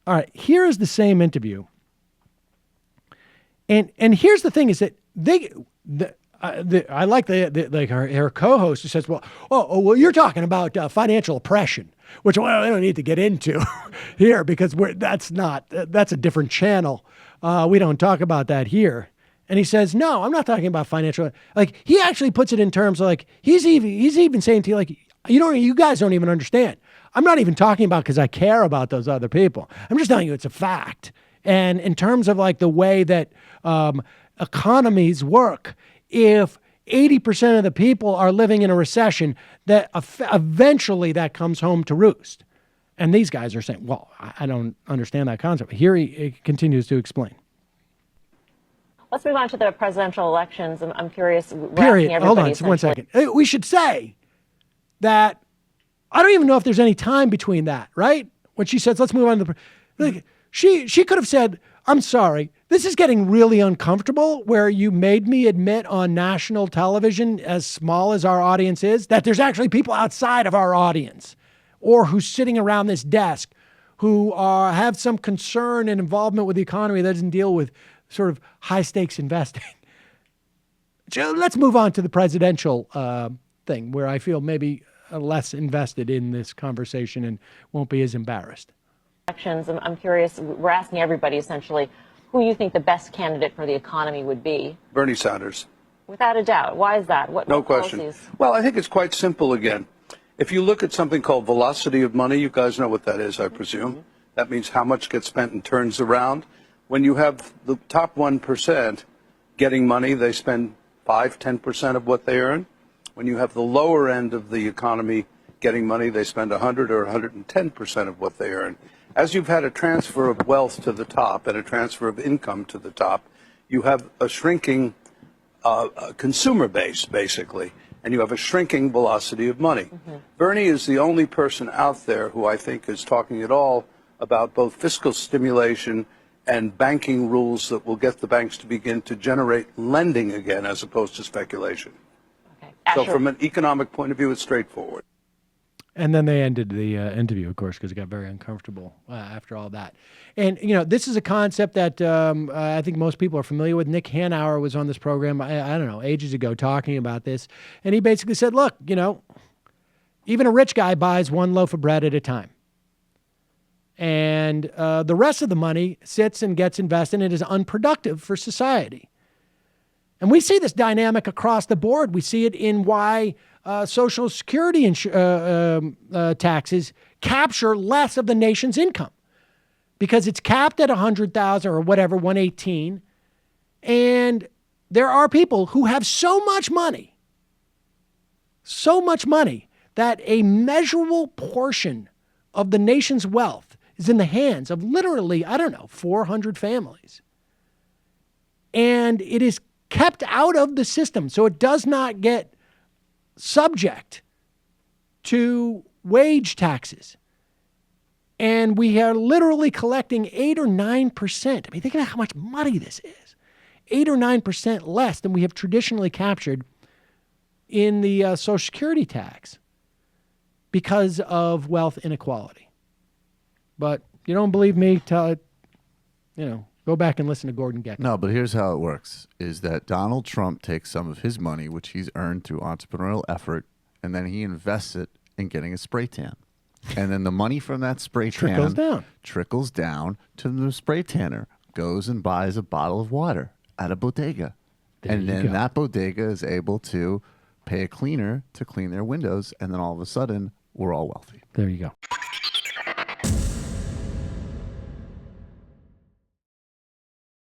All right, here is the same interview. And here's the thing is that I like her co-host who says, well, you're talking about financial oppression, which we don't need to get into here because that's a different channel. We don't talk about that here. And he says, no, I'm not talking about financial. Like he actually puts it in terms of like he's even saying to you like you guys don't even understand. I'm not even talking about because I care about those other people. I'm just telling you it's a fact. And in terms of like the way that economies work, if 80% of the people are living in a recession, that eventually that comes home to roost. And these guys are saying, well, I don't understand that concept. Here he continues to explain. Let's move on to the presidential elections. I'm curious. Period. Hold on 1 second. We should say that I don't even know if there's any time between that, right? When she says, let's move on to the... She could have said, I'm sorry, this is getting really uncomfortable where you made me admit on national television, as small as our audience is, that there's actually people outside of our audience or who's sitting around this desk who have some concern and involvement with the economy that doesn't deal with sort of high stakes investing. So let's move on to the presidential thing where I feel maybe less invested in this conversation and won't be as embarrassed. I'm curious, we're asking everybody essentially who you think the best candidate for the economy would be. Bernie Sanders. Without a doubt. Why is that? No question. Policies? Well, I think it's quite simple again. If you look at something called velocity of money, you guys know what that is, I presume. Mm-hmm. That means how much gets spent and turns around. When you have the top 1% getting money, they spend 5-10% of what they earn. When you have the lower end of the economy getting money, they spend 100 or 110% of what they earn. As you've had a transfer of wealth to the top and a transfer of income to the top, you have a shrinking consumer base, basically, and you have a shrinking velocity of money. Mm-hmm. Bernie is the only person out there who I think is talking at all about both fiscal stimulation and banking rules that will get the banks to begin to generate lending again as opposed to speculation. Okay. So from an economic point of view, it's straightforward. And then they ended the interview, of course, because it got very uncomfortable after all that. And, this is a concept that I think most people are familiar with. Nick Hanauer was on this program, I don't know, ages ago talking about this. And he basically said, look, even a rich guy buys one loaf of bread at a time. And the rest of the money sits and gets invested and is unproductive for society. And we see this dynamic across the board. We see it in why Social Security taxes capture less of the nation's income because it's capped at 100,000 or whatever, 118. And there are people who have so much money that a measurable portion of the nation's wealth is in the hands of literally, 400 families. And it is kept out of the system, so it does not get subject to wage taxes. And we are literally collecting 8 or 9%. I mean, think about how much money this is. 8 or 9% less than we have traditionally captured in the Social Security tax because of wealth inequality. But you don't believe me, go back and listen to Gordon Gekko. No, but here's how it works, is that Donald Trump takes some of his money, which he's earned through entrepreneurial effort, and then he invests it in getting a spray tan. And then the money from that spray tan trickles down to the spray tanner, goes and buys a bottle of water at a bodega. And then that bodega is able to pay a cleaner to clean their windows, and then all of a sudden, we're all wealthy. There you go.